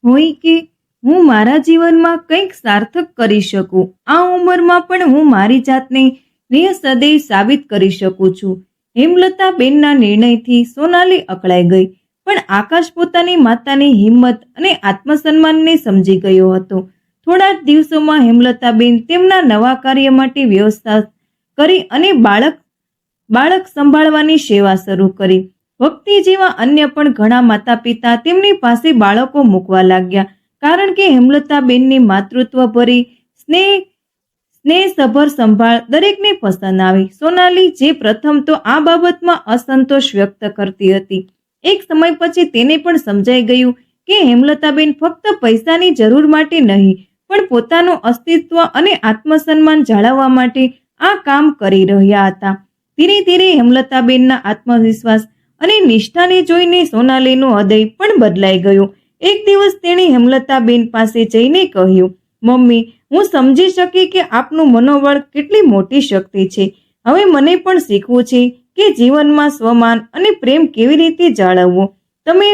હોય કે હું મારા જીવનમાં કંઈક સાર્થક કરી શકું, આ ઉંમરમાં પણ હું મારી જાતને નિઃસંદેહ સાબિત કરી શકું છું. હેમલતાબેનના નિર્ણયથી સોનાલી અકળાઈ ગઈ, પણ આકાશ પોતાની માતાની હિંમત અને આત્મસન્માનને સમજી ગયો હતો. થોડા જ દિવસોમાં હેમલતાબેન તેમના નવા કાર્ય માટે વ્યવસ્થા કરી અને બાળક સંભાળવાની સેવા શરૂ કરી. ભક્તિ જેવા અન્ય પણ ઘણા માતા પિતા તેમની પાસે બાળકો મૂકવા લાગ્યા, કારણ કે હેમલતાબેનની માતૃત્વ ભરી સ્નેહસભર સંભાળ દરેકને પસંદ આવી. સોનાલી જે પ્રથમ તો આ બાબતમાં અસંતોષ વ્યક્ત કરતી હતી, એક સમય પછી તેને પણ સમજાઈ ગયું કે હેમલતાબેન ફક્ત પૈસાની જરૂર માટે નહીં, પણ પોતાનું અસ્તિત્વ અને આત્મસન્માન જાળવવા માટે આ કામ કરી રહ્યા હતા. ધીરે ધીરે હેમલતાબેનના આત્મવિશ્વાસ અને નિષ્ઠાને જોઈને સોનાલીનું હૃદય પણ બદલાઈ ગયું. એક દિવસ તેણે હેમલતાબેન પાસે જઈને કહ્યું, મમ્મી, હું સમજી શકી કે આપનું મનોબળ કેટલી મોટી શક્તિ છે. હવે મને પણ શીખવું છે કે જીવનમાં સ્વમાન અને પ્રેમ કેવી રીતે જાળવવો. તમે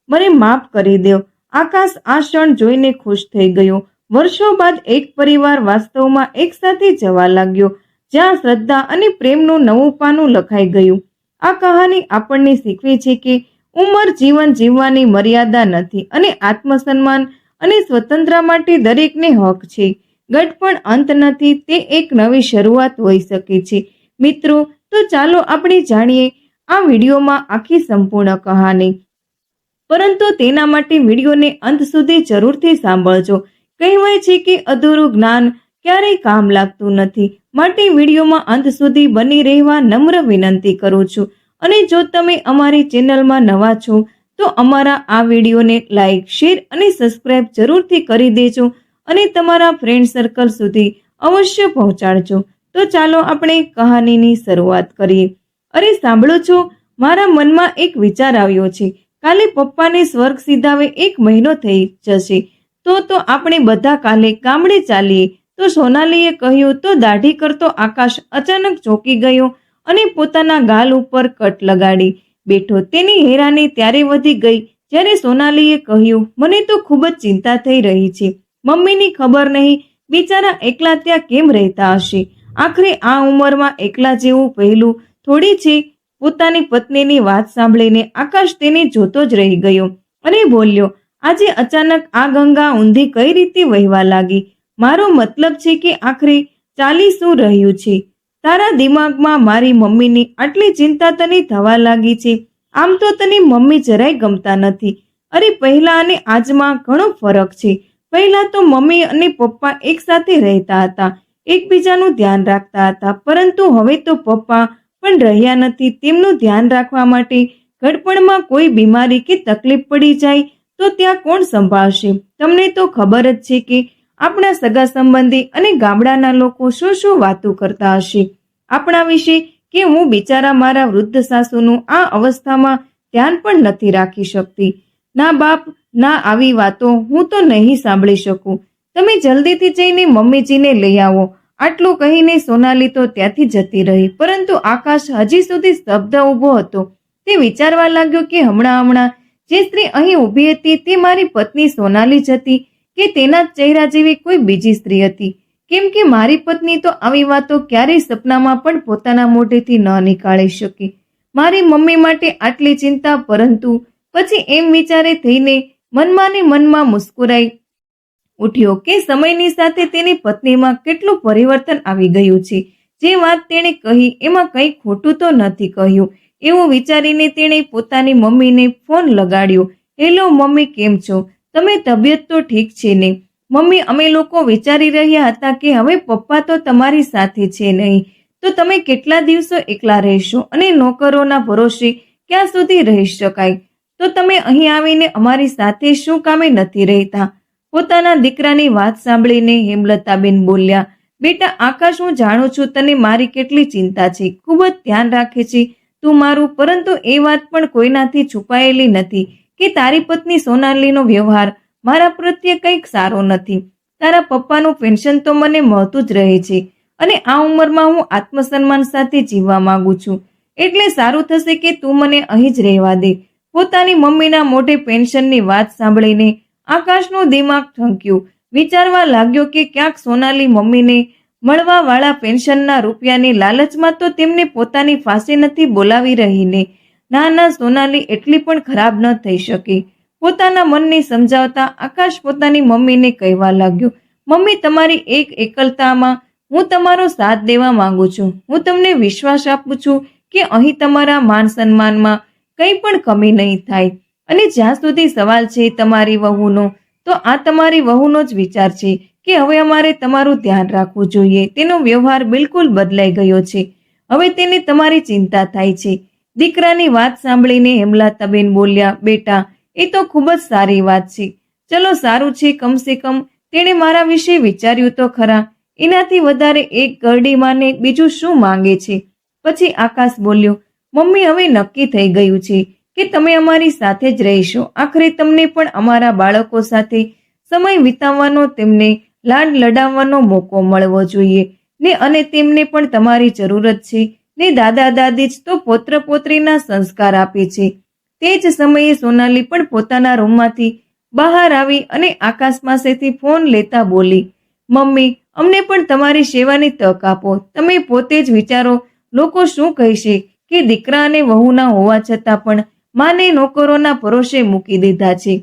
મને માફ કરી દો. આકાશ આ ક્ષણ જોઈને ખુશ થઈ ગયો. વર્ષો બાદ એક પરિવાર વાસ્તવમાં એકસાથે જવા લાગ્યો, જ્યાં શ્રદ્ધા અને પ્રેમનું નવું પાનું લખાઈ ગયું. આ કહાની આપણને શીખવે છે કે ઉંમર જીવન જીવવાની મર્યાદા નથી અને આત્મસન્માન અને સ્વતંત્રતા માટે દરેકને હક છે. ગઢ પણ અંત નથી, તે એક નવી શરૂઆત હોઈ શકે છે. મિત્રો, તો ચાલો આપણે જાણીએ આ વિડીયોમાં આખી સંપૂર્ણ કહાની, પરંતુ તેના માટે વિડીયોને અંત સુધી જરૂરથી સાંભળજો. કહેવાય છે કે અધૂરું જ્ઞાન ક્યારેય કામ લાગતું નથી, માટે વિડીયોમાં અંત સુધી બની રહેવા નમ્ર વિનંતી કરું છું. અને જો તમે અમારી ચેનલમાં નવા છો તો અમારા આ વિડીયોને લાઈક, શેર અને સબસ્ક્રાઇબ જરૂરથી કરી દેજો અને તમારા ફ્રેન્ડ સર્કલ સુધી અવશ્ય પહોંચાડજો. તો ચાલો આપણે કહાનીની શરૂઆત કરીએ. અરે સાંભળો છો, મારા મનમાં એક વિચાર આવ્યો છે. કાલે પપ્પાને સ્વર્ગ સીધાવે 1 મહિનો થઈ જશે, તો આપણે બધા કાલે ગામડે ચાલીએ. તો સોનાલીએ કહ્યું. તો દાઢી કરતો આકાશ અચાનક ચોંકી ગયો અને પોતાના ગાલ ઉપર કટ લગાડી બેઠો. તેની હેરાની ત્યારે વધી ગઈ જ્યારે સોનાલીએ કહ્યું, મને તો ખૂબ જ ચિંતા થઈ રહી છે. મમ્મીની ખબર નહીં, બિચારા એકલા ત્યાં કેમ રહેતા હશે. આખરે આ ઉંમરમાં એકલા જેવું પહેલું થોડી છે. પોતાની પત્નીની વાત સાંભળીને આકાશ તેને જોતો જ રહી ગયો અને બોલ્યો, આજે અચાનક આ ગંગા ઊંધી કઈ રીતે વહેવા લાગી? મારો મતલબ છે કે આખરે ચાલી શું રહ્યું છે? તારા દિમાગમાં મારી મમ્મીની આટલી ચિંતા તને થવા લાગી છે? આમ તો તને મમ્મી જરાય ગમતા નથી. અરે પહેલા અને આજમાં ઘણો ફરક છે. પહેલા તો મમ્મી અને પપ્પા એક સાથે રહેતા હતા, એકબીજાનું ધ્યાન રાખતા હતા, પરંતુ હવે તો પપ્પા પણ રહ્યા નથી. તેમનું ધ્યાન રાખવા માટે ઘડપણમાં કોઈ બીમારી કે તકલીફ પડી જાય તો ત્યાં કોણ સંભાળશે? તમને તો ખબર જ છે કે આપણા સગા સંબંધી અને ગામડાના લોકો શું શું વાતો કરતા હશે આપણા વિશે, કે હું બિચારા મારા વૃદ્ધ સાસુનું આ અવસ્થામાં ધ્યાન પણ નથી રાખી શકતી. ના બાપ, ના, આવી વાતો હું તો નહીં સાંભળી શકું. તમે જલ્દીથી જઈને મમ્મીજીને લઈ આવો. આટલું કહીને સોનાલી તો ત્યાંથી જતી રહી, પરંતુ આકાશ હજી સુધી સ્તબ્ધ ઊભો હતો. તે વિચારવા લાગ્યો કે હમણાં જે સ્ત્રી અહીં ઊભી હતી તે મારી પત્ની સોનાલી જ હતી કે તેના ચહેરા જેવી કોઈ બીજી સ્ત્રી હતી? કેમ કે મારી પત્ની તો આવી વાતો ક્યારેય સપનામાં પણ પોતાના મોઢેથી ન નીકાળી શકી. મારી મમ્મી માટે આટલી ચિંતા, પરંતુ પછી એમ વિચારે થઈને મનમાં ને મનમાં મુસ્કુરાઈ ઉઠ્યો કે સમયની સાથે તેની પત્નીમાં કેટલું પરિવર્તન આવી ગયું છે. જે વાત તેણે કહી એમાં કંઈ ખોટું તો નથી કહ્યું, એવું વિચારીને તેણે પોતાની મમ્મીને ફોન લગાડ્યો. હેલો મમ્મી, કેમ છો તમે? તબિયત તો ઠીક છે ને? મમ્મી, અમે લોકો વિચારી રહ્યા હતા કે હવે પપ્પા તો તમારી સાથે છે નહીં, તો તમે કેટલા દિવસો એકલા રહેશો અને નોકરોના ભરોસે ક્યાં સુધી રહી શકાય? તો તમે અહીં આવીને અમારી સાથે શું કામે નથી રહેતા? પોતાના દીકરાની વાત સાંભળીને હેમલતાબેન બોલ્યા, બેટા આકાશ, હું જાણું છું તને મારી કેટલી ચિંતા છે, ખૂબ જ ધ્યાન રાખે છે તું મારું, પરંતુ એ વાત પણ કોઈનાથી છુપાયેલી નથી કે તારી પત્ની સોનાલીનો વ્યવહાર મારા પ્રત્યે કંઈક સારો નથી. તારા પપ્પાનું પેન્શન તો મને મળતું જ રહે છે અને આ ઉંમરમાં હું આત્મસન્માન સાથે જીવવા માંગુ છું, એટલે સારું થશે કે તું મને અહીં જ રહેવા દે. પોતાની મમ્મીના મોઢે પેન્શનની વાત સાંભળીને આકાશનું દિમાગ ઠંક્યું. વિચારવા લાગ્યો કે ક્યાંક સોનાલી મમ્મીને મળવાવાળા પેન્શનના રૂપિયાની લાલચમાં તો તેમને પોતાની ફાંસી નથી બોલાવી રહીને. ના ના, સોનાલી એટલી પણ ખરાબ ન થઈ શકે. પોતાના મનને સમજાવતા આકાશ પોતાની મમ્મીને કહેવા લાગ્યો, મમ્મી, તમારી એકલતામાં હું તમારો સાથ દેવા માંગુ છું. હું તમને વિશ્વાસ આપું છું કે અહીં તમારા માન સન્માનમાં કંઈ પણ કમી નહીં થાય. અને જ્યાં સુધી સવાલ છે તમારી વહુનો, તો આ તમારી વહુનો જ વિચાર છે કે હવે અમારે તમારું ધ્યાન રાખવું જોઈએ. તેનો વ્યવહાર બિલકુલ બદલાઈ ગયો છે. હવે તેને તમારી ચિંતા થાય છે. દીકરાની વાત સાંભળીને હેમલતાબેન બોલ્યા, બેટા, એ તો ખૂબ જ સારી વાત છે. ચલો, સારું છે, કમસે કમ તેણે મારા વિશે વિચાર્યું તો ખરા. એનાથી વધારે એક ઘરડી માને બીજું શું માંગે છે? પછી આકાશ બોલ્યો, મમ્મી, હવે નક્કી થઈ ગયું છે કે તમે અમારી સાથે જ રહીશો. આખરે તમને પણ અમારા બાળકો સાથે સમય વિતાવવાનો, તેમને લાડ લડાવવાનો મોકો મળવો જોઈએ ને. અને તેમને પણ તમારી જરૂરત છે ને. દાદા દાદી જ તો પૌત્ર પૌત્રીના સંસ્કાર આપે છે. તે જ સમયે સોનાલી પણ પોતાના રૂમમાંથી બહાર આવી અને આકાશ પાસેથી ફોન લેતા બોલી, મમ્મી, અમને પણ તમારી સેવાની તક આપો. તમે પોતે જ વિચારો, લોકો શું કહેશે કે દીકરા અને વહુના હોવા છતાં પણ માને નોકરોના ભરોસે મૂકી દીધા છે.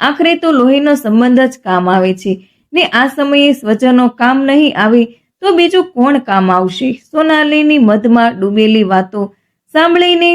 આખરે તો લોહીનો સંબંધ જ કામ આવે છે ને. આ સમયે સ્વજનો કામ નહીં આવે તો બીજું કોણ કામ આવશે? સોનાલીની મધમાં ડૂબેલી વાતો સાંભળીને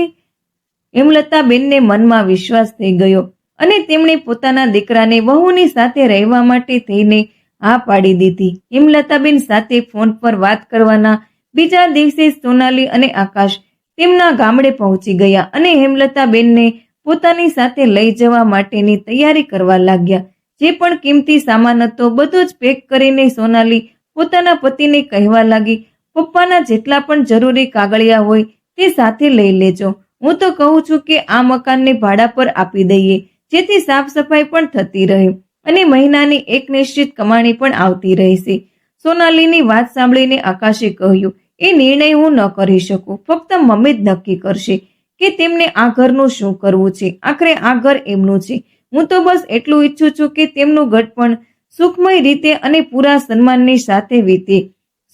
હેમલતાબેનને મનમાં વિશ્વાસ થઈ ગયો અને તેમણે પોતાના દીકરાને વહુની સાથે રહેવા માટે થઈને હા પાડી દીધી. હેમલતાબેન સાથે ફોન પર વાત કરવાના બીજા દિવસે સોનાલી અને આકાશ તેમના ગામડે પહોંચી ગયા અને હેમલતાબેનને પોતાની સાથે લઈ જવા માટેની તૈયારી કરવા લાગ્યા. જે પણ કિંમતી સામાન હતો બધો જ પેક કરીને સોનાલી પોતાના પતિને કહેવા લાગી, પપ્પાના જેટલા પણ જરૂરી કાગળિયા હોય તે સાથે લઈ લેજો. હું તો કહું છું કે આ મકાનને ભાડા પર આપી દઈએ, જેથી સાફ સફાઈ પણ થતી રહે અને મહિનાની એક નિશ્ચિત કમાણી પણ આવતી રહેશે. સોનાલીની વાત સાંભળીને આકાશે કહ્યું, એ નિર્ણય હું ન કરી શકું. ફક્ત મમ્મી જ નક્કી કરશે કે તેમને આ ઘરનું શું કરવું છે. આખરે આ ઘર એમનું છે. હું તો બસ એટલું ઈચ્છું છું કે તેમનું ગઢપણ સુખમય રીતે અને પૂરા સન્માનની સાથે વીતે.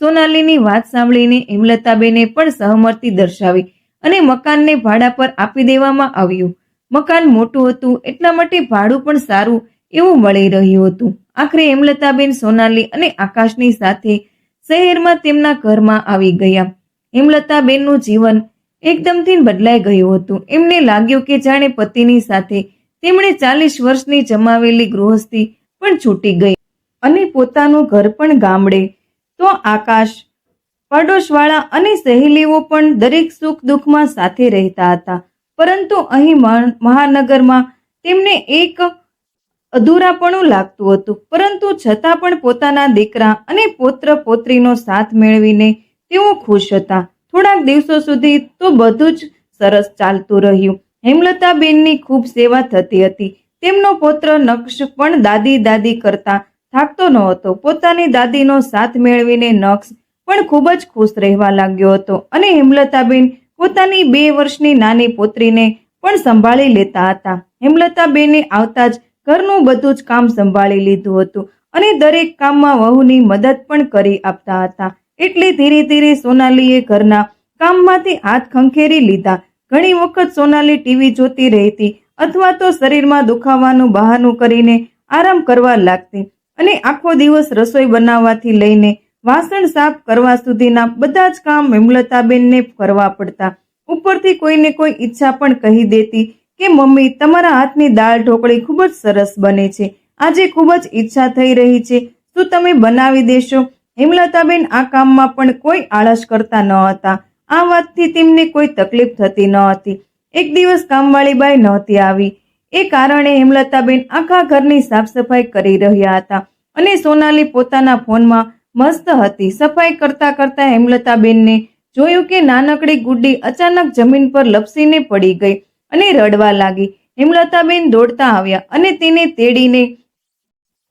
સોનાલીની વાત સાંભળીને હેમલતાબેને પણ સહમતી દર્શાવી અને મકાનને ભાડા પર આપી દેવામાં આવ્યું. મકાન મોટું હતું એટલા માટે ભાડું પણ સારું એવું મળી રહ્યું હતું. આખરે હેમલતાબેન સોનાલી અને આકાશની સાથે શહેરમાં તેમના ઘરમાં આવી ગયા. હેમલતાબેનનું જીવન એકદમથી બદલાઈ ગયું હતું. એમને લાગ્યું કે જાણે પતિની સાથે તેમણે 40 વર્ષની જમાવેલી ગૃહસ્થી પણ છૂટી ગઈ અને પોતાનું ઘર પણ ગામડે. તો આકાશ, પડોશવાળા અને સહેલીઓ પણ દરેક સુખ દુઃખમાં સાથે રહેતા હતા. પરંતુ અહીં મહાનગરમાં તેમને એક અધૂરાપણું લાગતું હતું. પરંતુ છતાં પણ પોતાના દીકરા અને પૌત્ર પૌત્રીનો સાથ મેળવીને તેઓ ખુશ હતા. થોડાક દિવસો સુધી તો બધું જ સરસ ચાલતું રહ્યું. હેમલતાબેનની ખૂબ સેવા થતી હતી. તેમનો પૌત્ર નક્ષ પણ દાદી કરતા થાકતો નહોતો. પોતાની દાદીનો સાથ મેળવીને નક્ષ પણ ખૂબ જ ખુશ રહેવા લાગ્યો હતો અને હેમલતાબેન પોતાની 2 વર્ષની નાની પુત્રીને પણ સંભાળી લેતા હતા. હેમલતાબેને આવતા જ ઘરનું બધું જ કામ સંભાળી લીધું હતું અને દરેક કામમાં વહુની મદદ પણ કરી આપતા હતા. એટલે ધીરે ધીરે સોનાલીએ ઘરના કામમાંથી હાથ ખંખેરી લીધા. ઘણી વખત સોનાલી ટીવી જોતી રહેતી અથવા તો શરીરમાં દુખાવાનું બહાનું કરીને આરામ કરવા લાગતી અને આખો દિવસ રસોઈ બનાવવાથી લઈને વાસણ સાફ કરવા સુધીના બધા જ કામ હેમલતાબેનને કરવા પડતા. ઉપરથી કોઈને કોઈ ઈચ્છા પણ કહી દેતી કે મમ્મી, તમારા હાથની દાળ ઢોકળી ખૂબ જ સરસ બને છે. આજે ખૂબ જ ઈચ્છા થઈ રહી છે, શું તમે બનાવી દેશો? હેમલતાબેન આ કામમાં પણ કોઈ આળસ કરતા ન હતા. આ વાતથી તેમને કોઈ તકલીફ થતી ન હતી. એક દિવસ કામવાળી બાઈ નહોતી આવી. એ કારણે હેમલતાબેન આખા ઘરની સાફ સફાઈ કરી રહ્યા હતા અને સોનાલી પોતાના ફોનમાં મસ્ત હતી. સફાઈ કરતા કરતા હેમલતાબેનને જોયું કે નાનકડી ગુડ્ડી અચાનક જમીન પર લપસીને પડી ગઈ અને રડવા લાગી. હેમલતાબેન દોડતા આવ્યા અને તેને તેડીને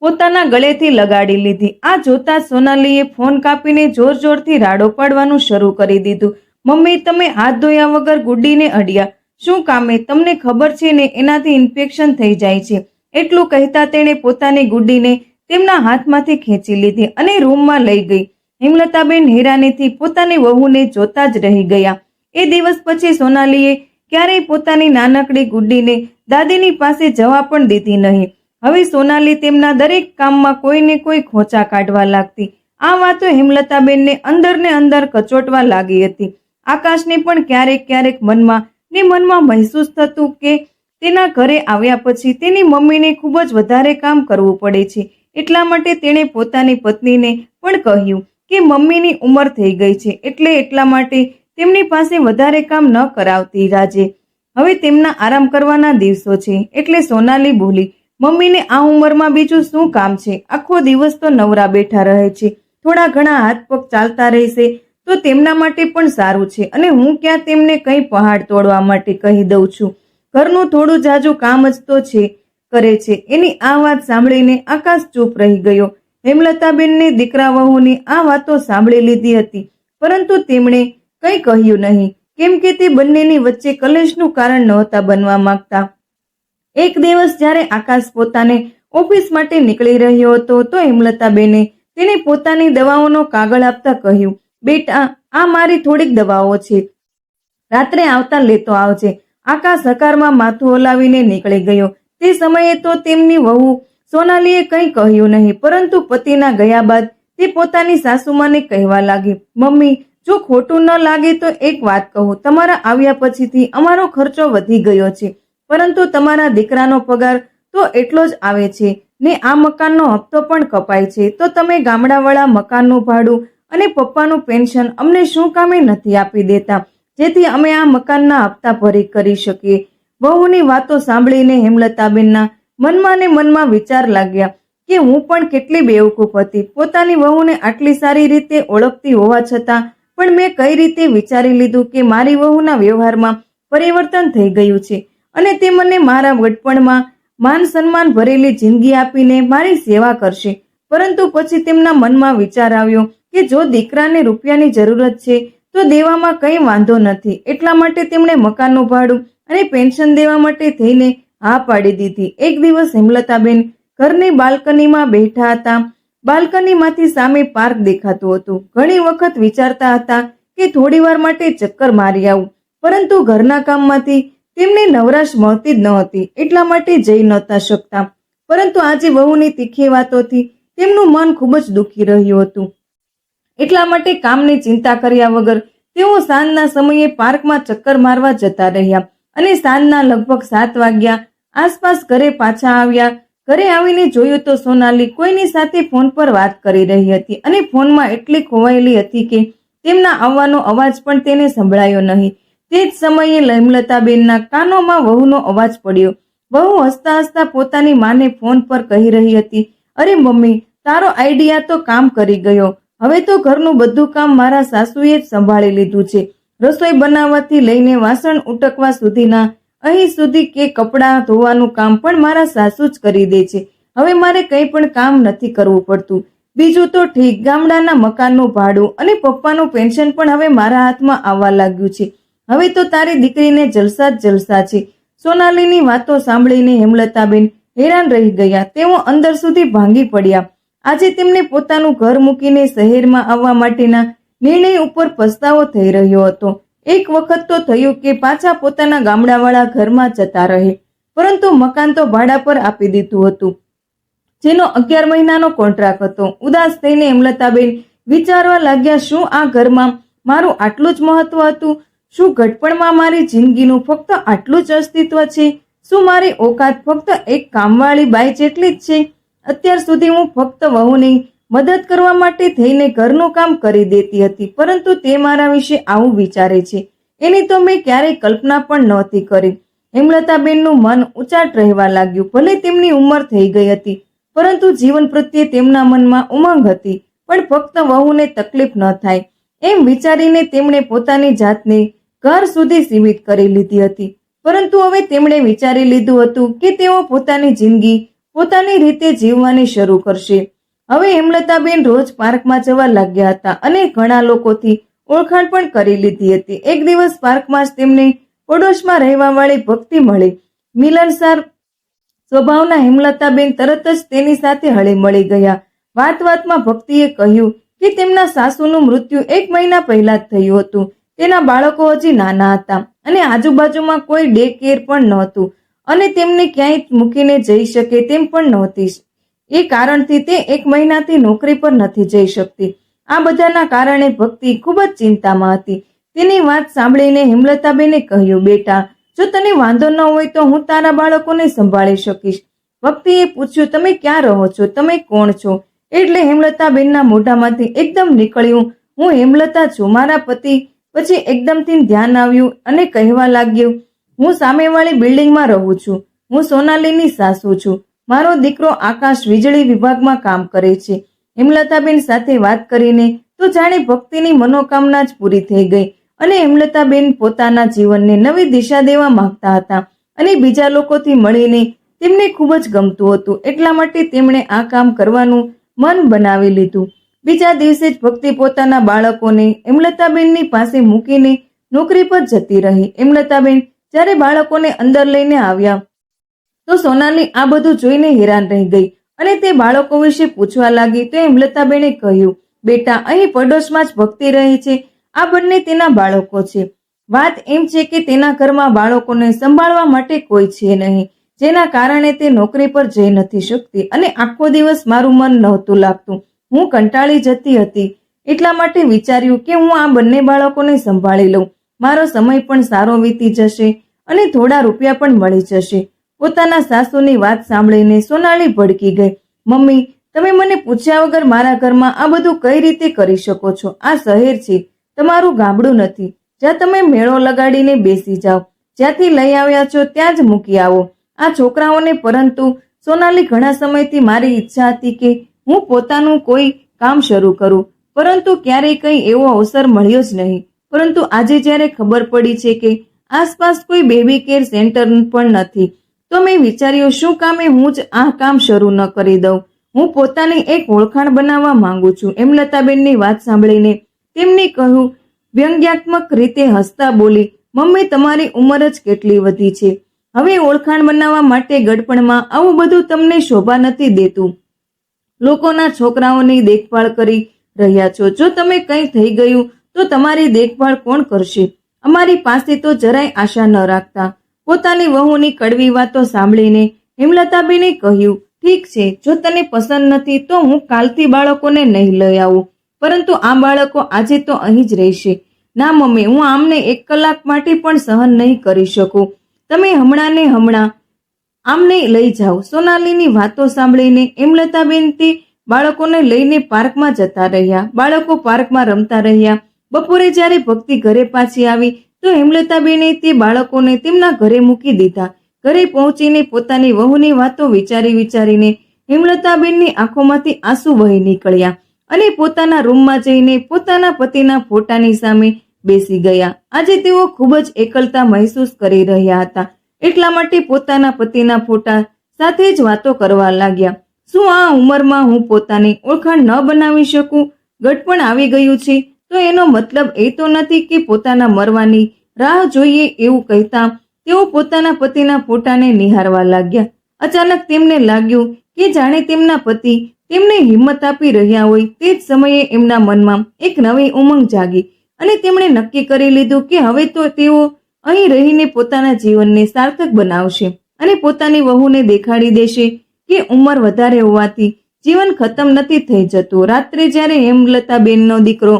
પોતાના ગળેથી લગાડી લીધી. આ જોતા સોનાલીએ ફોન કાપીને જોર જોરથી રાડો પાડવાનું શરૂ કરી દીધું. મમ્મી, તમે હાથ ધોયા વગર ગુડ્ડીને અડ્યા. શું કામે? તમને ખબર છે ને એનાથી ઇન્ફેક્શન થઈ જાય છે. એટલું કહેતા તેણે પોતાની ગુડ્ડીને તેમના હાથમાંથી ખેંચી લીધી અને રૂમમાં લઈ ગઈ. હેમલતાબેન હેરાનીથી પોતાની વહુને જોતા જ રહી ગયા. એ દિવસ પછી સોનાલીએ ક્યારેય પોતાની નાનકડી ગુડ્ડીને દાદીની પાસે જવા પણ દીધી નહીં. હવે સોનાલી તેમના દરેક કામમાં કોઈને કોઈ ખોંચા કાઢવા લાગતી. આ વાતો હેમલતાબેનને અંદરને અંદર કચોટવા લાગી હતી. આકાશને પણ ક્યારેક ક્યારેક મનમાં મહેસૂસ થતું કે તેના ઘરે આવ્યા પછી તેની મમ્મીને ખૂબ જ વધારે કામ કરવું પડે છે. એટલા માટે તેણે પોતાની પત્નીને પણ કહ્યું કે મમ્મીની ઉંમર થઈ ગઈ છે, એટલા માટે તેમની પાસે વધારે કામ ન કરાવતી રાજે. હવે તેમના આરામ કરવાના દિવસો છે. એટલે સોનાલી બોલી, મમ્મીને આ ઉંમરમાં બીજું શું કામ છે? આખો દિવસ તો નવરા બેઠા રહે છે. થોડા ઘણા હાથ પગ ચાલતા રહેશે તો તેમના માટે પણ સારું છે. અને હું ક્યાં તેમને કંઈ પહાડ તોડવા માટે કહી દઉં છું. ઘરનું થોડું જાજુ કામ જ તો કરે છે. એની આ વાત સાંભળીને આકાશ ચૂપ રહી ગયો. હેમલતાબેનને દીકરા વહુની આ વાતો સાંભળી લીધી હતી, પરંતુ તેમણે કંઈ કહ્યું નહીં, કેમ કે તે બંનેની વચ્ચે કલેશનું કારણ નહોતા બનવા માંગતા. એક દિવસ જ્યારે આકાશ પોતાને ઓફિસ માટે નીકળી રહ્યો હતો તો હેમલતાબેને તેને પોતાની દવાઓનો કાગળ આપતા કહ્યું, બેટા, આ મારી થોડીક દવાઓ છે, રાત્રે આવતા લેતો આવજે. આકાશ હકારમાં માથું હલાવીને નીકળી ગયો. તે સમયે તો તેમની વહુ સોનાલીએ કંઈ કહ્યું નહીં, પરંતુ પતિના ગયા બાદ તે પોતાની સાસુમાને કહેવા લાગી, મમ્મી, જો ખોટું ન લાગે તો એક વાત કહું, તમારા આવ્યા પછીથી અમારો ખર્ચો વધી ગયો છે, પરંતુ તમારા દીકરાનો પગાર તો એટલો જ આવે છે ને આ મકાનનો હપ્તો પણ કપાય છે, તો તમે ગામડાવાળા મકાનનું ભાડું અને પપ્પાનું પેન્શન અમને શું કામે નથી આપી દેતા, જેથી અમે આ મકાનના હપ્તા ભરી કરી શકીએ. વહુની વાતો સાંભળીને હેમલતાબેનના મનમાં ને મનમાં વિચાર લાગ્યા કે હું પણ કેટલી બેવકૂફ હતી. પોતાની વહુને આટલી સારી રીતે ઓળખતી હોવા છતાં પણ મેં કઈ રીતે વિચારી લીધું કે મારી વહુના વ્યવહારમાં પરિવર્તન થઈ ગયું છે અને તે મને મારા વડપણમાં માન સન્માન ભરેલી જિંદગી આપીને મારી સેવા કરશે. પરંતુ પછી તેમના મનમાં વિચાર આવ્યો કે જો દીકરાને રૂપિયાની જરૂરત છે તો દેવામાં કંઈ વાંધો નથી. એટલા માટે તેમણે મકાનનું ભાડું અને પેન્શન દેવા માટે થઈને હા પાડી દીધી. એક દિવસ હેમલતાબેન ઘરની બાલ્કનીમાં બેઠા હતા. બાલ્કનીમાંથી સામે પાર્ક દેખાતું હતું. ઘણી વખત વિચારતા હતા કે થોડી વાર માટે ચક્કર મારી આવું, પરંતુ ઘરના કામમાંથી તેમને નવરાશ મળતી જ ન હતી, એટલા માટે જઈ નહોતા શકતા. પરંતુ આજે વહુની તીખી વાતોથી તેમનું મન ખૂબ જ દુખી રહ્યું હતું. એટલા માટે કામની ચિંતા કર્યા વગર તેઓ સાંજના સમયે પાર્કમાં ચક્કર મારવા જતા રહ્યા અને સાંજના લગભગ 7 વાગ્યા આસપાસ ઘરે પાછા આવ્યા. ઘરે આવીને જોયું તો સોનાલી કોઈની સાથે ફોન પર વાત કરી રહી હતી અને ફોનમાં એટલી ખોવાયેલી હતી કે તેમના આવવાનો અવાજ પણ તેને સંભળાયો નહીં. તે જ સમયે હેમલતાબેનના કાનોમાં વહુનો અવાજ પડ્યો. વહુ હસતા હસતા પોતાની માને ફોન પર કહી રહી હતી, અરે મમ્મી, તારો આઈડિયા તો કામ કરી ગયો. હવે તો ઘરનું બધું કામ મારા સાસુએ જ સંભાળી લીધું છે. રસોઈ બનાવવાથી લઈને વાસણ ઉટકવા સુધીના, અહીં સુધી કે કપડાં ધોવાનું કામ પણ મારા સાસુ જ કરી દે છે. હવે મારે કંઈ પણ કામ નથી કરવું પડતું. બીજું તો ઠીક, ગામડાના મકાનનું ભાડું અને પપ્પાનું પેન્શન પણ હવે મારા હાથમાં આવવા લાગ્યું છે. હવે તો તારી દીકરીને જલસા જ જલસા છે. સોનાલીની વાતો સાંભળીને હેમલતાબેન હેરાન રહી ગયા. તેઓ અંદર સુધી ભાંગી પડ્યા. આજે તેમને પોતાનું ઘર મૂકીને શહેરમાં આવવા માટેના નિર્ણય ઉપર પસ્તાવો થઈ રહ્યો હતો. એક વખત તો થયું કે પાછા પોતાના ગામડાવાળા ઘરમાં જતા રહે, પરંતુ મકાન તો ભાડા પર આપી દીધું હતું, જેનો 11 મહિનાનો કોન્ટ્રાક્ટ હતો. ઉદાસ થઈને હેમલતાબેન વિચારવા લાગ્યા, શું આ ઘરમાં મારું આટલું જ મહત્વ હતું? શું ઘટપણમાં મારી જિંદગીનું ફક્ત આટલું જ અસ્તિત્વ છે? શું મારી ઓકાત ફક્ત એક કામવાળી બાઈ જેટલી જ છે? અત્યાર સુધી હું ફક્ત વહુની મદદ કરવા માટે થઈને ઘરનું કામ કરી દેતી હતી, પરંતુ તે મારા વિશે આવું વિચારે છે, એની તો મેં ક્યારેય કલ્પના પણ નહોતી કરી. હેમલતાબેનનું મન ઉચાટ રહેવા લાગ્યું. ભલે તેમની ઉંમર થઈ ગઈ હતી, પરંતુ જીવન પ્રત્યે તેમના મનમાં ઉમંગ હતી. પણ ફક્ત વહુને તકલીફ ન થાય એમ વિચારીને તેમણે પોતાની જાતને ઘર સુધી સીમિત કરી લીધી હતી. પરંતુ હવે તેમણે વિચારી લીધું હતું કે તેઓ પોતાની જિંદગી પોતાની રીતે જીવવાની શરૂ કરશે. હવે હેમલતાબેન રોજ પાર્કમાં જવા લાગ્યા હતા અને ઘણા લોકોથી ઓળખાણ પણ કરી લીધી હતી. એક દિવસ પાર્કમાં જ તેમને પડોશમાં રહેવા વાળી ભક્તિ મળી. મિલનસાર સ્વભાવના હેમલતાબેન તરત જ તેની સાથે હળીમળી ગયા. વાતમાં ભક્તિએ કહ્યું કે તેમના સાસુનું મૃત્યુ 1 મહિના પહેલા જ થયું હતું. તેના બાળકો હજી નાના હતા અને આજુબાજુમાં કોઈ ડે કેર પણ નહોતું અને તેમને ક્યાંય મૂકીને જઈ શકે તેમ પણ નહોતી. એ કારણથી તે 1 મહિનાથી નોકરી પર નથી જઈ શકતી. આ બધાના કારણે ભક્તિ ખૂબ જ ચિંતામાં હતી. તેની વાત સાંભળીને હેમલતાબેને કહ્યું, બેટા, જો તને વાંધો ન હોય તો હું તારા બાળકોને સંભાળી શકીશ. ભક્તિએ પૂછ્યું, તમે ક્યાં રહો છો? તમે કોણ છો? એટલે હેમલતાબેનના મોઢામાંથી એકદમ નીકળ્યું, હું હેમલતા છું, મારા પતિ. પછી એકદમથી ધ્યાન આવ્યું અને કહેવા લાગ્યું, હું સામેવાળી બિલ્ડિંગમાં રહું છું. હું સોનાલીની સાસુ છું. મારો દીકરો આકાશ વીજળી વિભાગમાં કામ કરે છે. હેમલતાબેન સાથે વાત કરીને તો જાણે ભક્તિની મનોકામના જ પૂરી થઈ ગઈ અને હેમલતાબેન પોતાના જીવનને નવી દિશા દેવા માંગતા હતા અને બીજા લોકોથી મળીને તેમને ખૂબ જ ગમતું હતું. એટલા માટે તેમણે આ કામ કરવાનું મન બનાવી લીધું. બીજા દિવસે જ ભક્તિ પોતાના બાળકોને હેમલતાબેનની પાસે મૂકીને નોકરી પર જતી રહી. હેમલતાબેન જ્યારે બાળકોને અંદર લઈને આવ્યા તો સોનાલી આ બધું જોઈને હેરાન રહી ગઈ અને તે બાળકો વિશે પૂછવા લાગી. તો હેમલતાબેને કહ્યું, બેટા, અહીં પડોશમાં જ ભક્તિ રહે છે. આ બંને તેના બાળકો છે. વાત એમ છે કે તેના ઘરમાં બાળકોને સંભાળવા માટે કોઈ છે નહીં, જેના કારણે તે નોકરી પર જઈ નથી શકતી અને આખો દિવસ મારું મન નહોતું લાગતું. હું કંટાળી જતી હતી. એટલા માટે વિચાર્યું કે હું આ બંને બાળકોને સંભાળી લઉં. મારો સમય પણ સારો વીતી જશે અને થોડા રૂપિયા પણ મળી જશે. પોતાના સાસુની વાત સાંભળીને સોનાલી ભડકી ગઈ. મમ્મી, તમે મને પૂછ્યા વગર મારા ઘરમાં આ બધું કઈ રીતે કરી શકો છો? આ શહેર છે, તમારું ગામડું નથી. જ્યાં તમે મેળો લગાડીને બેસી જાઓ. જ્યાંથી લઈ આવ્યા છો ત્યાં જ મૂકી આવો આ છોકરાઓને. પરંતુ સોનાલી, ઘણા સમયથી મારી ઈચ્છા હતી કે હું પોતાનું કોઈ કામ શરૂ કરું, પરંતુ ક્યારેય કંઈ એવો અવસર મળ્યો જ નહીં. પરંતુ આજે જ્યારે ખબર પડી છે કે આસપાસ કોઈ બેબી કેર સેન્ટર પણ નથી, તો મેં વિચાર્યું, શું કામે હું જ આ કામ શરૂ ન કરી દઉં. હું પોતાની એક ઓળખાણ બનાવવા માંગુ છું. હેમલતાબેનની વાત સાંભળીને તેમણે કહ્યું, વ્યંગ્યાત્મક રીતે હસતા બોલી, મમ્મી, તમારી ઉંમર જ કેટલી વધી છે. હવે ઓળખાણ બનાવવા માટે ગડપણમાં આવું બધું તમને શોભા નથી દેતું. લોકોના છોકરાઓની દેખભાળ કરી રહ્યા છો. જો તમે કંઈ થઈ ગયું તો તમારી દેખભાળ કોણ કરશે? અમારી પાસે તો જરાય આશા ન રાખતા. પોતાની વહુની કડવી વાતો સાંભળીને હેમલતાબેને કહ્યું, ઠીક છે, જો તને પસંદ નથી તો હું કાલથી બાળકોને નહીં લઈ આવું, પરંતુ આ બાળકો આજે તો અહીં જ રહેશે. ના મમ્મી, હું આમને 1 કલાક માટે પણ સહન નહીં કરી શકું. તમે હમણાં ને હમણાં આમને લઈ જાઓ. સોનાલીની વાતો સાંભળીને હેમલતાબેન તે બાળકોને લઈને પાર્કમાં જતા રહ્યા. બાળકો પાર્કમાં રમતા રહ્યા. બપોરે જ્યારે ભક્તિ ઘરે પાછી આવી તો હેમલતાબેને તે બાળકોને તેમના ઘરે મૂકી દીધા. ઘરે પહોંચીને પોતાની વહુની વાતો વિચારીને હેમલતાબેનની આંખોમાંથી આંસુ વહી નીકળ્યા અને પોતાના રૂમમાં જઈને પોતાના પતિના ફોટાની સામે બેસી ગયા. આજે તેઓ ખૂબ જ એકલતા મહેસૂસ કરી રહ્યા હતા. એટલા માટે પોતાના પતિના ફોટા સાથે જ વાતો કરવા લાગ્યા. શું આ ઉંમરમાં હું પોતાની ઓળખાણ ન બનાવી શકું? ગડપણ આવી ગયું છે તો એનો મતલબ એ તો નથી કે પોતાના મરવાની રાહ જોઈએ એવું કહેતા તેઓ પોતાના પતિના ફોટાને નિહાળવા લાગ્યા. અચાનક તેમને લાગ્યું કે જાણે તેમના પતિ તેમને હિંમત આપી રહ્યા હોય. તે જ સમયે એમના મનમાં એક નવી ઉમંગ જાગી અને તેમણે નક્કી કરી લીધું કે હવે તો તેઓ અહીં રહીને પોતાના જીવનને સાર્થક બનાવશે અને પોતાની વહુને દેખાડી દેશે કે ઉંમર વધારે હોવાથી જીવન ખતમ નથી થઈ જતું. રાત્રે જ્યારે હેમલતાબેનનો દીકરો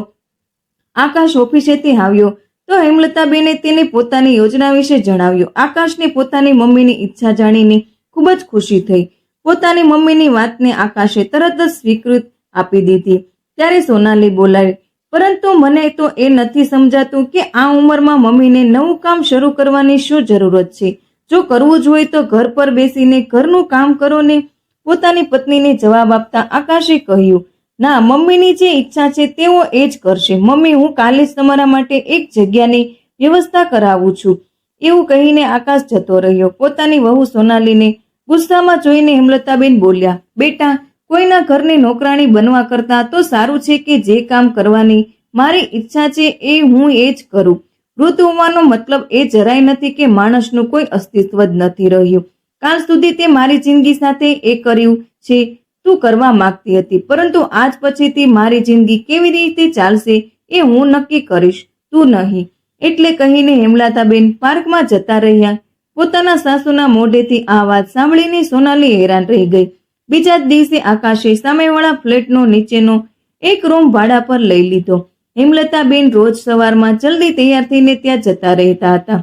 આકાશ ઓફિસેથી આવ્યો તો હેમલતાબેને તેને પોતાની યોજના વિશે જણાવ્યું. આકાશને પોતાની મમ્મીની ઈચ્છા જાણીને ખૂબ જ ખુશી થઈ. પોતાની મમ્મીની વાતને આકાશે તરત જ સ્વીકૃત આપી દીધી. ત્યારે સોનાલી બોલાવી, પરંતુ મને તો એ નથી સમજાતું કે આ ઉંમરમાં મમ્મીને નવું કામ શરૂ કરવાની શું જરૂરત છે? જો કરવું જ હોય તો ઘર પર બેસીને ઘરનું કામ કરો ને. પોતાની પત્નીને જવાબ આપતા આકાશે કહ્યું, ના, મમ્મીની જે ઈચ્છા છે તેઓ એ જ કરશે. મમ્મી, હું કાલે જ તમારા માટે એક જગ્યાની વ્યવસ્થા કરાવું છું. એવું કહીને આકાશ જતો રહ્યો. પોતાની વહુ સોનાલીને ગુસ્સામાં જોઈને હેમલતાબેન બોલ્યા, બેટા, કોઈના ઘરની નોકરાણી બનવા કરતા તો સારું છે કે જે કામ કરવાની મારી ઈચ્છા છે એ હું એ જ કરું. વૃદ્ધ હોવાનો મતલબ એ જરાય નથી કે માણસનું કોઈ અસ્તિત્વ જ નથી રહ્યું. કાલ સુધી તે મારી જિંદગી સાથે એ કર્યું છે તું કરવા માંગતી હતી, પરંતુ આજ પછીથી મારી જિંદગી કેવી રીતે ચાલશે એ હું નક્કી કરીશ, તું નહીં. એટલે કહીને હેમલતાબેન પાર્કમાં જતા રહ્યા. પોતાના સાસુના મોઢેથી આ વાત સાંભળીને સોનાલી હેરાન રહી ગઈ. બીજા જ દિવસે આકાશે સામેવાળા ફ્લેટનો નીચેનો એક રૂમ ભાડા પર લઈ લીધો. હેમલતાબેન રોજ સવારમાં જલ્દી તૈયાર થઈને ત્યાં જતા રહેતા હતા.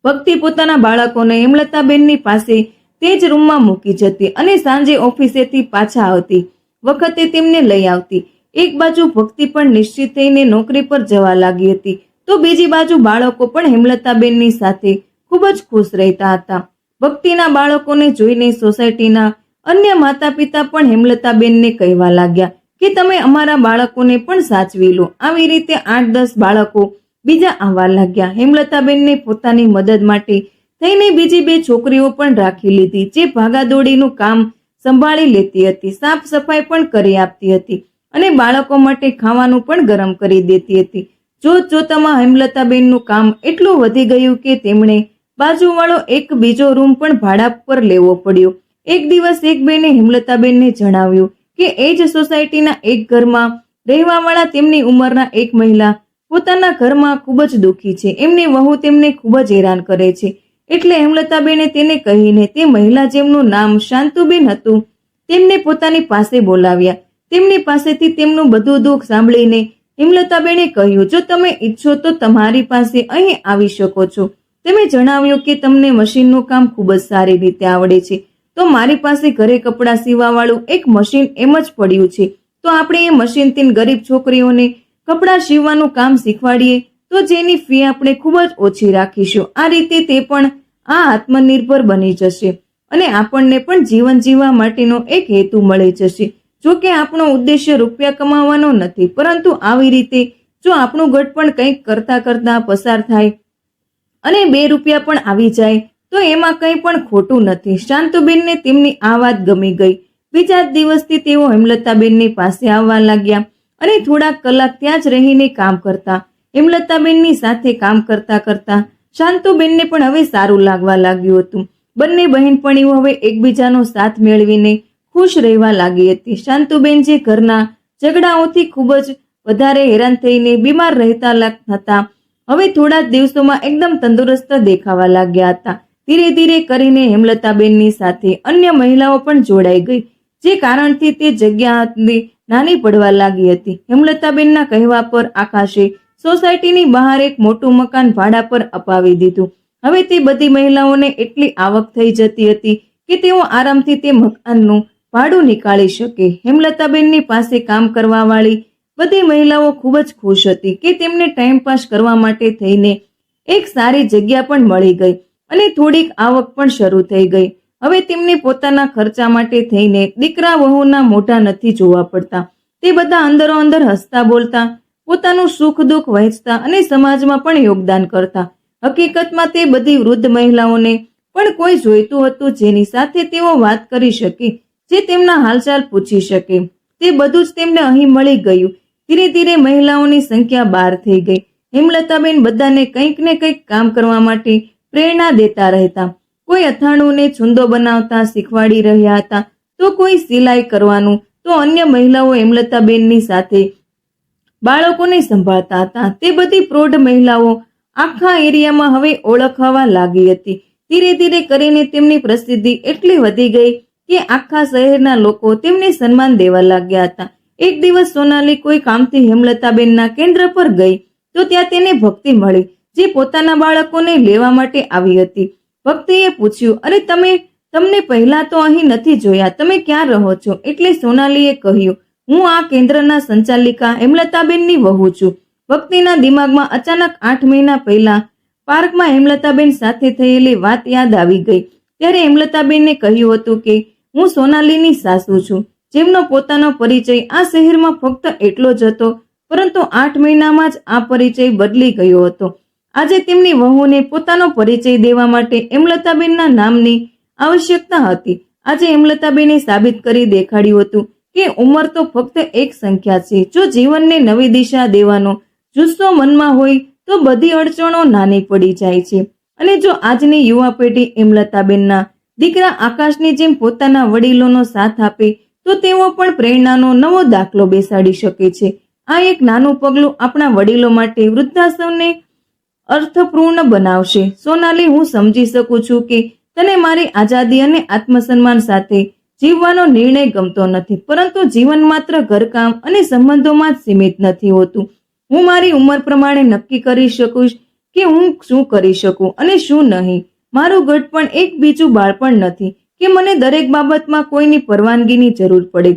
ભક્તિ પોતાના બાળકોને હેમલતાબેનની પાસે તે જ રૂમમાં મૂકી જતી અને સાંજે ઓફિસેથી પાછા આવતી વખતે તેમને લઈ આવતી. એક બાજુ ભક્તિ પણ નિશ્ચિત થઈને નોકરી પર જવા લાગી હતી, તો બીજી બાજુ બાળકો પણ હેમલતાબેનની સાથે ખૂબ જ ખુશ રહેતા હતા. ભક્તિના બાળકોને જોઈને સોસાયટીના અન્ય માતા પિતા પણ હેમલતાબેનને કહેવા લાગ્યા કે તમે અમારા બાળકોને પણ સાચવી લો. આવી રીતે 8-10 બાળકો બીજા આવવા લાગ્યા. હેમલતાબેનને પોતાની મદદ માટે થઈને બીજી 2 છોકરીઓ પણ રાખી લીધી, જે ભાગાદોડીનું કામ સંભાળી લેતી હતી, સાફ સફાઈ પણ કરી આપતી હતી અને બાળકો માટે ખાવાનું પણ ગરમ કરી દેતી હતી. જોતજોતામાં હેમલતાબેનનું કામ એટલું વધી ગયું કે તેમણે બાજુવાળો એક બીજો રૂમ પણ ભાડા પર લેવો પડ્યો. એક દિવસ એક બેને હેમલતાબેનને જણાવ્યું કે એ જ સોસાયટીના એક ઘરમાં રહેવાવાળા તેમની ઉંમરના એક મહિલા પોતાના ઘરમાં ખૂબ જ દુઃખી છે. એમની વહુ તેમને ખૂબ જ હેરાન કરે છે. એટલે હેમલતાબેને તેને કહીને તે મહિલા, જેમનું નામ શાંતુબેન હતું, તેમને પોતાની પાસે બોલાવ્યા. તેમની પાસેથી તેમનું બધું દુઃખ સાંભળીને હેમલતાબેને કહ્યું, જો તમે ઈચ્છો તો તમારી પાસે અહીં આવી શકો છો. તમે જણાવ્યું કે તમને મશીનનું કામ ખૂબ જ સારી રીતે આવડે છે, તો મારી પાસે ઘરે કપડાં સીવવાવાળું એક મશીન એમ જ પડ્યું છે, તો આપણે એ મશીનથી ગરીબ છોકરીઓને કપડાં સીવવાનું કામ શીખવાડીએ તો જેની ફી આપણે ખૂબ જ ઓછી રાખીશું. આ રીતે તે પણ આત્મનિર્ભર બની જશે અને આપણને પણ જીવન જીવવા માટેનો એક હેતુ મળી જશે. જો કે આપણો ઉદ્દેશ્ય રૂપિયા કમાવાનો નથી, પરંતુ આવી રીતે જો આપણું ગઢ પણ કંઈક કરતા કરતા પસાર થાય અને 2 રૂપિયા પણ આવી જાય તો એમાં કંઈ પણ ખોટું નથી. શાંતુબેનને તેમની આ વાત ગમી ગઈ. બીજા જ દિવસથી તેઓ હેમલતાબેનની પાસે આવવા લાગ્યા અને થોડાક કલાક ત્યાં જ રહીને કામ કરતા. હેમલતાબેનની સાથે કામ કરતા કરતા શાંતુબેનને પણ હવે સારું લાગવા લાગ્યું હતું. બંને બહેનપણીઓ હવે એકબીજાનો સાથ મેળવીને ખુશ રહેવા લાગી હતી. શાંતુબેન જે ઘરના ઝઘડાઓથી ખૂબ જ વધારે હેરાન થઈને બીમાર રહેતા હતા, હવે થોડા જ દિવસોમાં એકદમ તંદુરસ્ત દેખાવા લાગ્યા હતા. ધીરે ધીરે કરીને હેમલતાબેનની સાથે અન્ય મહિલાઓ પણ જોડાઈ ગઈ, જે કારણથી તે જગ્યા નાની પડવા લાગી હતી. હેમલતાબેનના કહેવા પર આકાશે સોસાયટીની બહાર એક મોટું મકાન ભાડા પર અપાવી દીધું. હવે તે બધી મહિલાઓને એટલી આવક થઈ જતી હતી કે તેઓ આરામથી તે મકાનનું ભાડું નીકાળી શકે. હેમલતાબેનની પાસે કામ કરવા વાળી બધી મહિલાઓ ખૂબ જ ખુશ હતી કે તેમને ટાઈમપાસ કરવા માટે થઈને એક સારી જગ્યા પણ મળી ગઈ અને થોડીક આવક પણ શરૂ થઈ ગઈ. હવે તેમને પોતાના ખર્ચા માટે થઈને દીકરા વહુના મોઢા નથી જોવા પડતા. તે બધા અંદરો અંદર હસતા બોલતા, પોતાનું સુખ દુઃખ વહેંચતા અને સમાજમાં પણ યોગદાન કરતા. હકીકતમાં તે બધી વૃદ્ધ મહિલાઓને પણ કોઈ જોઈતું હતું જેની સાથે તેઓ વાત કરી શકે, જે તેમના હાલચાલ પૂછી શકે. તે બધું જ તેમને અહીં મળી ગયું. ધીરે ધીરે મહિલાઓની સંખ્યા 12 થઈ ગઈ. હેમલતાબેન બધાને કંઈક ને કંઈક કામ કરવા માટે પ્રેરણા દેતા રહેતા. કોઈ અથાણુંને છુંદો બનાવતા શીખવાડી રહ્યા હતા, તો કોઈ સિલાઈ કરવાનું, તો અન્ય મહિલાઓ હેમલતાબેનની સાથે બાળકોને સંભાળતા હતા. તે બધી પ્રૌઢ મહિલાઓ આખા એરિયામાં હવે ઓળખવા લાગી હતી. ધીરે ધીરે કરીને તેમની પ્રસિદ્ધિ એટલી વધી ગઈ કે આખા શહેરના લોકો તેમને સન્માન દેવા લાગ્યા હતા. એક દિવસ સોનાલી કોઈ કામથી હેમલતાબેનના કેન્દ્ર પર ગઈ તો ત્યાં તેને ભક્તિ મળી, જે પોતાના બાળકોને લેવા માટે આવી હતી. ભક્તિએ પૂછ્યું, અરે તમને પહેલા તો અહીં નથી જોયા, તમે ક્યાં રહો છો? એટલે સોનાલીએ કહ્યું, હું આ કેન્દ્રના સંચાલિકા હેમલતાબેનની વહુ છું. ભક્તિના દિમાગમાં અચાનક 8 મહિના પહેલા પાર્કમાં હેમલતાબેન સાથે થયેલી વાત યાદ આવી ગઈ. ત્યારે હેમલતાબેનને કહ્યું હતું કે હું સોનાલીની સાસુ છું, જેમનો પોતાનો પરિચય આ શહેરમાં ફક્ત એટલો જ હતો, પરંતુ 8 મહિનામાં જ આ પરિચય બદલી ગયો હતો. આજે તેમની વહુને પોતાનો પરિચય દેવા માટે હેમલતાબેનના નામની આવશ્યકતા હતી. આજે હેમલતાબેને સાબિત કરી દેખાડ્યું હતું કે ઉંમર તો ફક્ત એક સંખ્યા છે. જો જીવનને નવી દિશા દેવાનો જુસ્સો મનમાં હોય તો બધી અડચણો નાની પડી જાય છે. અને જો આજની યુવા પેઢી હેમલતાબેનના દીકરા આકાશની જેમ પોતાના વડીલોનો સાથ આપે તો તેઓ પણ પ્રેરણાનો નવો દાખલો બેસાડી શકે છે. આ એક નાનું પગલું આપણા વડીલો માટે વૃદ્ધાશ્રમને અર્થપૂર્ણ બનાવશે. સોનાલી, હું સમજી શકું છું કે તને મારી આઝાદી અને આત્મસન્માન સાથે જીવવાનો નિર્ણય ગમતો નથી, પરંતુ જીવન માત્ર ઘરકામ અને સંબંધોમાં જ સીમિત નથી હોતું. હું મારી ઉંમર પ્રમાણે નક્કી કરી શકું કે હું શું કરી શકું અને શું નહીં. મારું ઘડપણ એક બીજું બાળપણ નથી કે મને દરેક બાબતમાં કોઈની પરવાનગીની જરૂર પડે.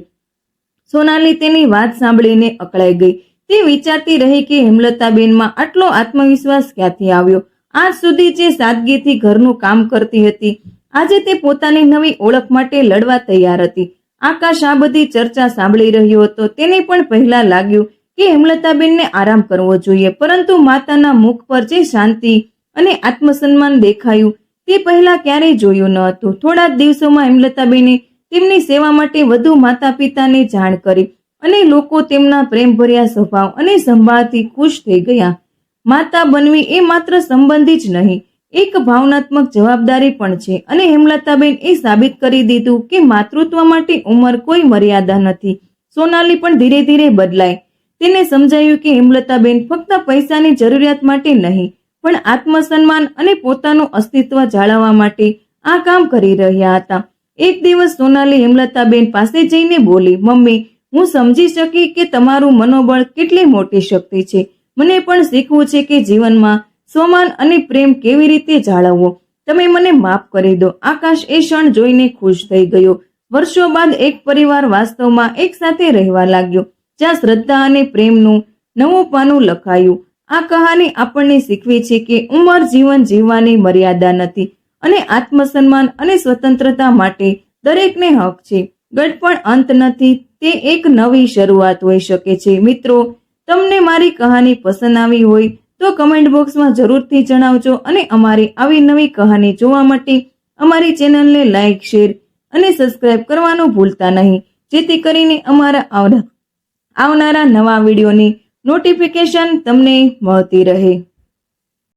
સોનાલી તેની વાત સાંભળીને અકળાઈ ગઈ. તે વિચારતી રહી કે હેમલતાબેનમાં આટલો આત્મવિશ્વાસ ક્યાંથી આવ્યો. આજ સુધી જે સાદગીથી ઘરનું કામ કરતી હતી, આજે તે પોતાની નવી ઓળખ માટે લડવા તૈયાર હતી. આકાશ આ બધી ચર્ચા સાંભળી રહ્યો હતો. તેને પણ પહેલા લાગ્યું કે હેમલતાબેનને આરામ કરવો જોઈએ, પરંતુ માતાના મુખ પર જે શાંતિ અને આત્મસન્માન દેખાયું તે પહેલા ક્યારેય જોયું ન હતું. થોડા જ દિવસોમાં હેમલતાબેને તેમની સેવા માટે વધુ માતા પિતાને જાણ કરી અને લોકો તેમના પ્રેમભર્યા સ્વભાવ અને સંભાળથી ખુશ થઈ ગયા. માતા બનવી એ માત્ર સંબંધી જ નહીં, એક ભાવનાત્મક જવાબદારી પણ છે અને હેમલતાબેન એ સાબિત કરી દીધું કે માતૃત્વ માટે ઉંમર કોઈ મર્યાદા નથી. સોનાલી પણ ધીરે ધીરે બદલાય. તેને સમજાયું કે હેમલતાબેન ફક્ત પૈસાની જરૂરિયાત માટે નહીં, પણ આત્મસન્માન અને પોતાનું અસ્તિત્વ જાળવવા માટે આ કામ કરી રહ્યા હતા. એક દિવસ સોનાલી હેમલતાબેન પાસે જઈને બોલી, મમ્મી, હું સમજી શકી કે તમારું મનોબળ કેટલી મોટી શક્તિ છે. મને પણ શીખવું છે કે જીવનમાં સ્વમાન અને પ્રેમ કેવી રીતે જાળવવો. તમે મને માફ કરી દો. આકાશ એ ક્ષણ જોઈને ખુશ થઈ ગયો. વર્ષો બાદ એક પરિવાર વાસ્તવમાં એક સાથે રહેવા લાગ્યો, જ્યાં શ્રદ્ધા અને પ્રેમનું નવું પાનું લખાયું. આ કહાની આપણને શીખવે છે કે ઉંમર જીવન જીવવાની મર્યાદા નથી અને આત્મસન્માન અને સ્વતંત્રતા માટે દરેકને હક છે. ગઢપણ અંત નથી, તે એક નવી શરૂઆત હોઈ શકે છે. મિત્રો, તમને મારી કહાની પસંદ આવી હોય તો કમેન્ટ બોક્સમાં જરૂરથી જણાવજો અને અમારી આવી નવી કહાની જોવા માટે અમારી ચેનલને લાઈક, શેર અને સબસ્ક્રાઇબ કરવાનું ભૂલતા નહીં, જેથી કરીને અમારા આવનારા નવા વિડીયોની નોટિફિકેશન તમને મળતી રહે.